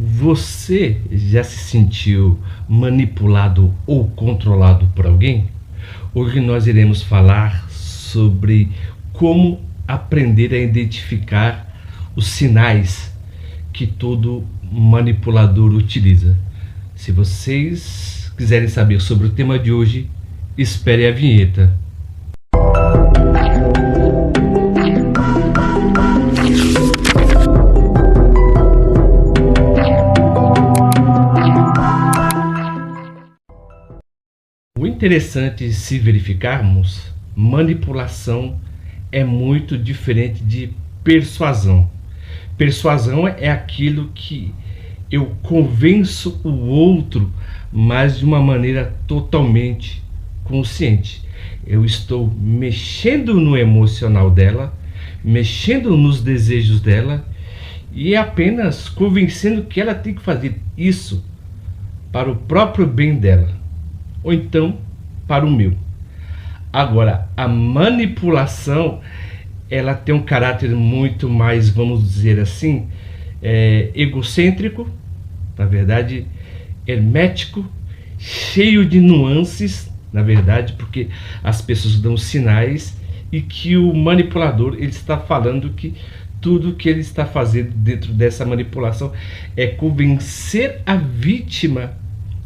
Você já se sentiu manipulado ou controlado por alguém? Hoje nós iremos falar sobre como aprender a identificar os sinais que todo manipulador utiliza. Se vocês quiserem saber sobre o tema de hoje, espere a vinheta. O interessante se verificarmos, manipulação é muito diferente de persuasão. Persuasão é aquilo que eu convenço o outro, mas de uma maneira totalmente consciente. Eu estou mexendo no emocional dela, mexendo nos desejos dela e apenas convencendo que ela tem que fazer isso para o próprio bem dela, ou então para o meu. Agora, a manipulação, ela tem um caráter muito mais, vamos dizer assim, egocêntrico, na verdade, hermético, cheio de nuances, na verdade, porque as pessoas dão sinais e que o manipulador, ele está falando que tudo que ele está fazendo dentro dessa manipulação é convencer a vítima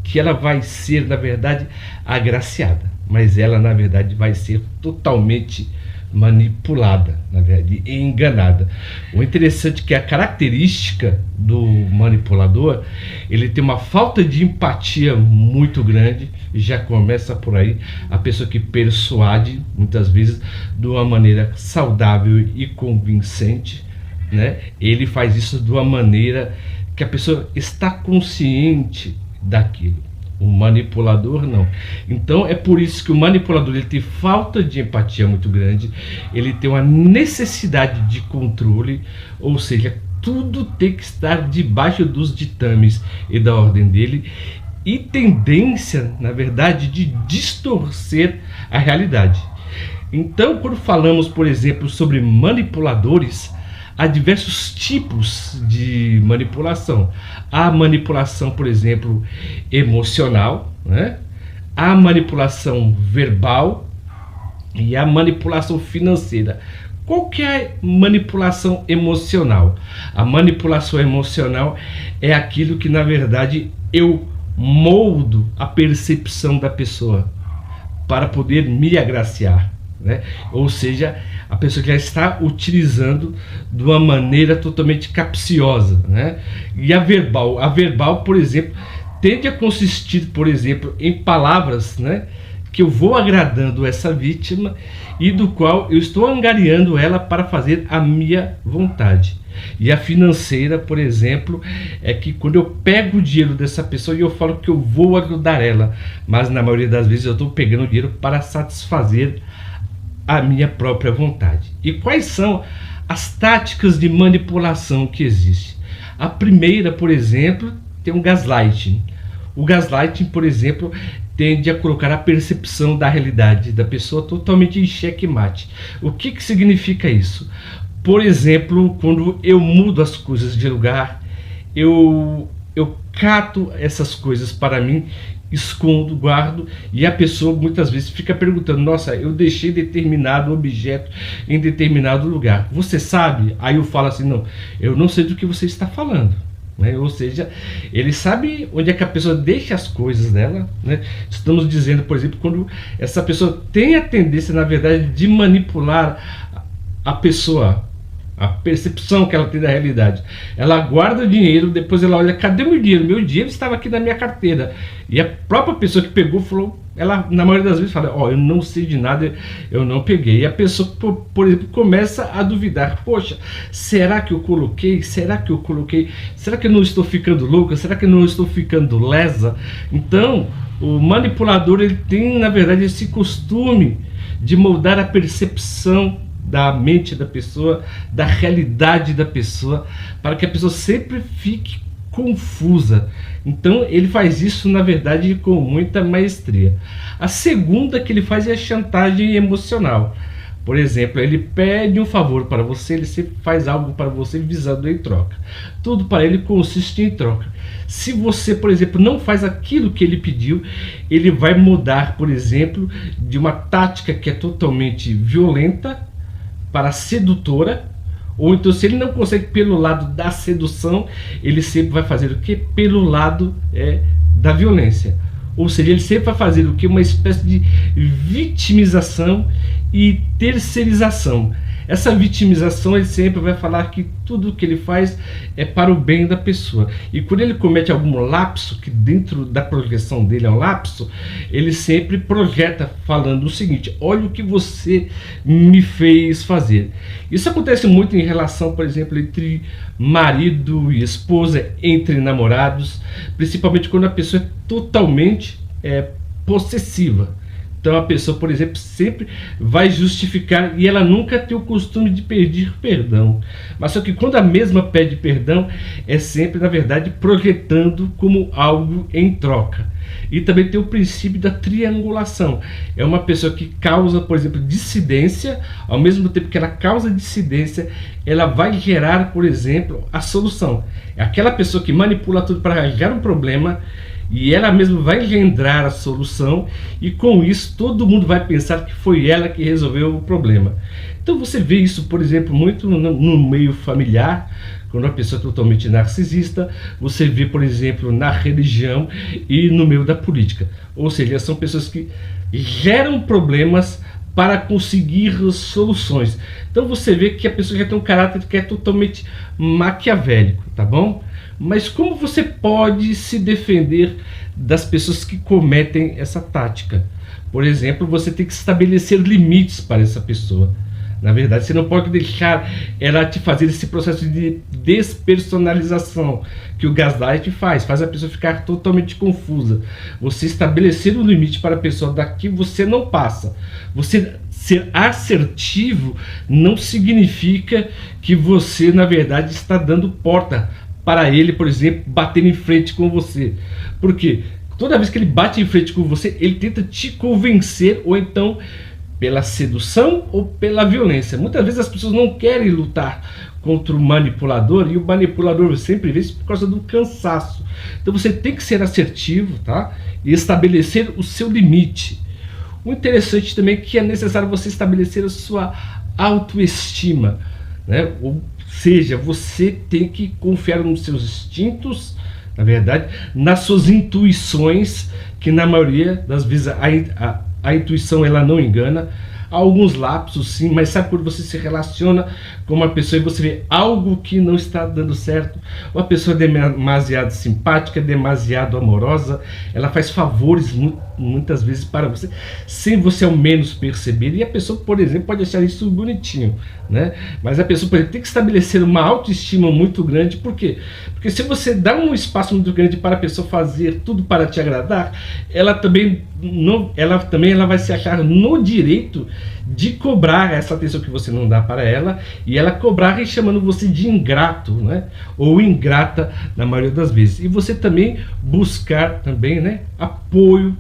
que ela vai ser, na verdade, agraciada, mas ela, na verdade, vai ser totalmente manipulada, na verdade, e enganada. O interessante é que a característica do manipulador, ele tem uma falta de empatia muito grande, já começa por aí. A pessoa que persuade, muitas vezes, de uma maneira saudável e convincente, né? Ele faz isso de uma maneira que a pessoa está consciente daquilo. O manipulador não. Então é por isso que o manipulador, ele tem falta de empatia muito grande, ele tem uma necessidade de controle, ou seja, tudo tem que estar debaixo dos ditames e da ordem dele, e tendência, na verdade, de distorcer a realidade. Então, quando falamos, por exemplo, sobre manipuladores, há diversos tipos de manipulação. Há manipulação, por exemplo, emocional, né? Há manipulação verbal e há manipulação financeira. Qual que é a manipulação emocional? A manipulação emocional é aquilo que, na verdade, eu moldo a percepção da pessoa para poder me agraciar, né? Ou seja, a pessoa que já está utilizando de uma maneira totalmente capciosa, né? E a verbal, por exemplo, tende a consistir, por exemplo, em palavras, né, que eu vou agradando essa vítima e do qual eu estou angariando ela para fazer a minha vontade. E a financeira, por exemplo, é que quando eu pego o dinheiro dessa pessoa e eu falo que eu vou ajudar ela, mas na maioria das vezes eu estou pegando o dinheiro para satisfazer a minha própria vontade. E quais são as táticas de manipulação que existem? A primeira, por exemplo, tem um gaslighting. O gaslighting, por exemplo, tende a colocar a percepção da realidade da pessoa totalmente em xeque-mate. O que significa isso? Por exemplo, quando eu mudo as coisas de lugar, eu cato essas coisas para mim, escondo, guardo, e a pessoa muitas vezes fica perguntando: nossa, eu deixei determinado objeto em determinado lugar, você sabe? Aí eu falo assim: não, eu não sei do que você está falando, né? Ou seja, ele sabe onde é que a pessoa deixa as coisas dela, né? Estamos dizendo, por exemplo, quando essa pessoa tem a tendência, na verdade, de manipular a pessoa, a percepção que ela tem da realidade. Ela guarda o dinheiro, depois ela olha: cadê meu dinheiro? Meu dinheiro estava aqui na minha carteira. E a própria pessoa que pegou falou, ela na maioria das vezes fala: ó, eu não sei de nada, eu não peguei. E a pessoa, por exemplo, começa a duvidar: poxa, será que eu coloquei? Será que eu coloquei? Será que eu não estou ficando louca? Será que eu não estou ficando lesa? Então, o manipulador, ele tem, na verdade, esse costume de moldar a percepção da mente da pessoa, da realidade da pessoa, para que a pessoa sempre fique confusa. Então ele faz isso, na verdade, com muita maestria. A segunda que ele faz é a chantagem emocional. Por exemplo, ele pede um favor para você, ele sempre faz algo para você visando em troca. Tudo para ele consiste em troca. Se você, por exemplo, não faz aquilo que ele pediu, ele vai mudar, por exemplo, de uma tática que é totalmente violenta para sedutora. Ou então, se ele não consegue pelo lado da sedução, ele sempre vai fazer o que? Pelo lado da violência. Ou seja, ele sempre vai fazer o que? Uma espécie de vitimização e terceirização. Essa vitimização, ele sempre vai falar que tudo que ele faz é para o bem da pessoa. E quando ele comete algum lapso, que dentro da projeção dele é um lapso, ele sempre projeta falando o seguinte: olha o que você me fez fazer. Isso acontece muito em relação, por exemplo, entre marido e esposa, entre namorados, principalmente quando a pessoa é totalmente possessiva. Então a pessoa, por exemplo, sempre vai justificar e ela nunca tem o costume de pedir perdão. Mas só que quando a mesma pede perdão, é sempre, na verdade, projetando como algo em troca. E também tem o princípio da triangulação. É uma pessoa que causa, por exemplo, dissidência, ao mesmo tempo que ela causa dissidência, ela vai gerar, por exemplo, a solução. É aquela pessoa que manipula tudo para arranjar um problema, e ela mesma vai engendrar a solução, e com isso todo mundo vai pensar que foi ela que resolveu o problema. Então você vê isso, por exemplo, muito no meio familiar, quando a pessoa é totalmente narcisista. Você vê, por exemplo, na religião e no meio da política. Ou seja, são pessoas que geram problemas para conseguir soluções. Então você vê que a pessoa já tem um caráter que é totalmente maquiavélico, tá bom? Mas como você pode se defender das pessoas que cometem essa tática? Por exemplo, você tem que estabelecer limites para essa pessoa. Na verdade, você não pode deixar ela te fazer esse processo de despersonalização que o gaslight faz a pessoa ficar totalmente confusa. Você estabelecer um limite para a pessoa, daqui você não passa. Você ser assertivo não significa que você, na verdade, está dando porta para ele, por exemplo, bater em frente com você. Por quê? Toda vez que ele bate em frente com você, ele tenta te convencer, ou então pela sedução ou pela violência. Muitas vezes as pessoas não querem lutar contra o manipulador, e o manipulador sempre vê isso por causa do cansaço. Então você tem que ser assertivo, tá? E estabelecer o seu limite. O interessante também é que é necessário você estabelecer a sua autoestima, né? Ou seja, você tem que confiar nos seus instintos, na verdade, nas suas intuições, que na maioria das vezes a intuição ela não engana. Há alguns lapsos sim, mas sabe quando você se relaciona com uma pessoa e você vê algo que não está dando certo? Uma pessoa demasiado simpática, demasiado amorosa, ela faz favores muitas vezes para você, sem você ao menos perceber, e a pessoa, por exemplo, pode achar isso bonitinho, né? Mas a pessoa, por exemplo, tem que estabelecer uma autoestima muito grande. Por quê? Porque se você dá um espaço muito grande para a pessoa fazer tudo para te agradar, ela também ela vai se achar no direito de cobrar essa atenção que você não dá para ela, e ela cobrar e chamando você de ingrato, né? Ou ingrata na maioria das vezes. E você também buscar também, né, apoio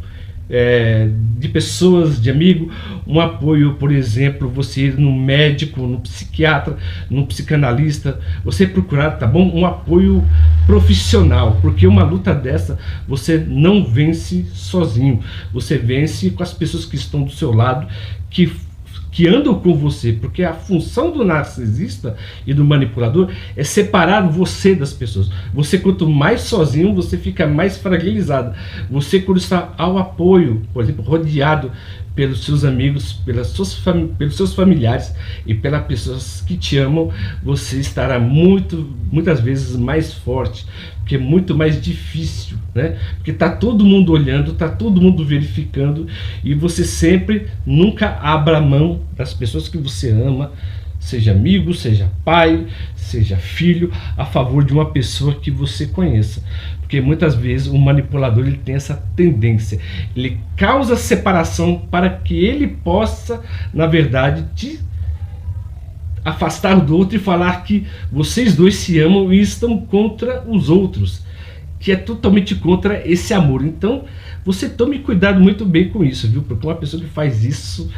de pessoas, de amigo, um apoio, por exemplo, você ir no médico, no psiquiatra, no psicanalista, você procurar, tá bom? Um apoio profissional, porque uma luta dessa você não vence sozinho, você vence com as pessoas que estão do seu lado, que andam com você, porque a função do narcisista e do manipulador é separar você das pessoas. Você, quanto mais sozinho, você fica mais fragilizado. Você, quando está ao apoio, por exemplo, rodeado pelos seus amigos, pelos seus familiares e pelas pessoas que te amam, você estará muitas vezes mais forte, porque é muito mais difícil, né? Porque está todo mundo olhando, está todo mundo verificando, e você sempre nunca abra mão das pessoas que você ama, seja amigo, seja pai, seja filho, a favor de uma pessoa que você conheça. Porque muitas vezes o manipulador ele tem essa tendência, ele causa separação para que ele possa, na verdade, te afastar do outro e falar que vocês dois se amam e estão contra os outros, que é totalmente contra esse amor. Então, você tome cuidado muito bem com isso, viu? Porque uma pessoa que faz isso,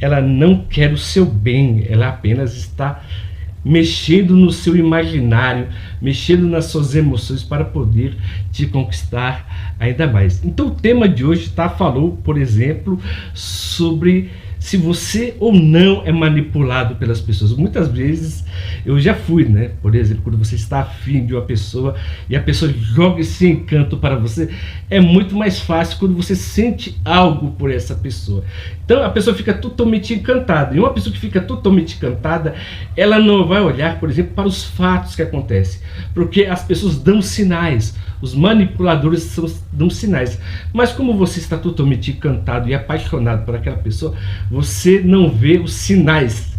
ela não quer o seu bem, ela apenas está mexendo no seu imaginário, mexendo nas suas emoções para poder te conquistar ainda mais. Então o tema de hoje falou, por exemplo, sobre se você ou não é manipulado pelas pessoas. Muitas vezes eu já fui, né? Por exemplo, quando você está afim de uma pessoa e a pessoa joga esse encanto para você, é muito mais fácil quando você sente algo por essa pessoa. Então a pessoa fica totalmente encantada. E uma pessoa que fica totalmente encantada, ela não vai olhar, por exemplo, para os fatos que acontecem, porque as pessoas dão sinais. Os manipuladores dão sinais. Mas como você está totalmente encantado e apaixonado por aquela pessoa, você não vê os sinais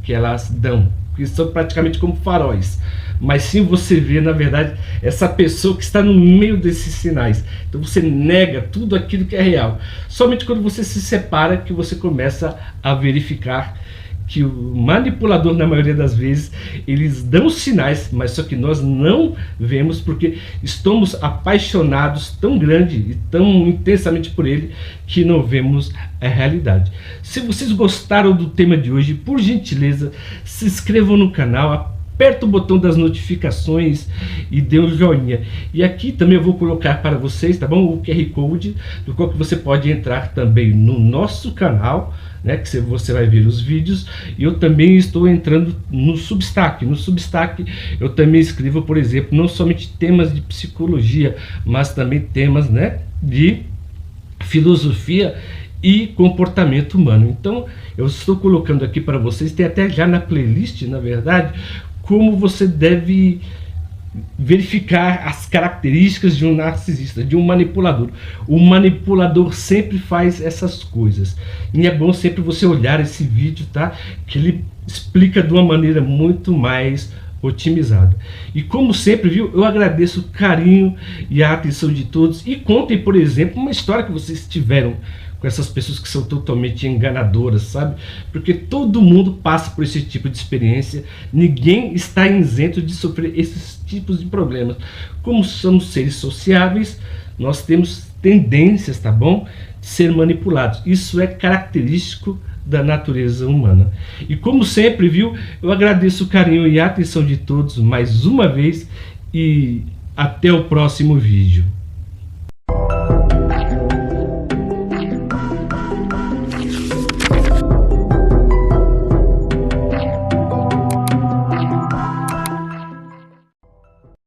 que elas dão, que são praticamente como faróis. Mas sim você vê, na verdade, essa pessoa que está no meio desses sinais. Então você nega tudo aquilo que é real. Somente quando você se separa que você começa a verificar que o manipulador, na maioria das vezes, eles dão sinais, mas só que nós não vemos porque estamos apaixonados tão grande e tão intensamente por ele que não vemos a realidade. Se vocês gostaram do tema de hoje, por gentileza, se inscrevam no canal, aperta o botão das notificações e dê um joinha. E aqui também eu vou colocar para vocês, tá bom? O QR Code, do qual que você pode entrar também no nosso canal, né? Que você vai ver os vídeos. E eu também estou entrando no Substack. No Substack eu também escrevo, por exemplo, não somente temas de psicologia, mas também temas, né, de filosofia e comportamento humano. Então eu estou colocando aqui para vocês, tem até já na playlist, na verdade, como você deve verificar as características de um narcisista, de um manipulador. O manipulador sempre faz essas coisas. E é bom sempre você olhar esse vídeo, tá? Que ele explica de uma maneira muito mais otimizada. E como sempre, viu, eu agradeço o carinho e a atenção de todos. E contem, por exemplo, uma história que vocês tiveram com essas pessoas que são totalmente enganadoras, sabe? Porque todo mundo passa por esse tipo de experiência, ninguém está isento de sofrer esses tipos de problemas. Como somos seres sociáveis, nós temos tendências, tá bom? De ser manipulados. Isso é característico da natureza humana. E como sempre, viu, eu agradeço o carinho e a atenção de todos mais uma vez e até o próximo vídeo.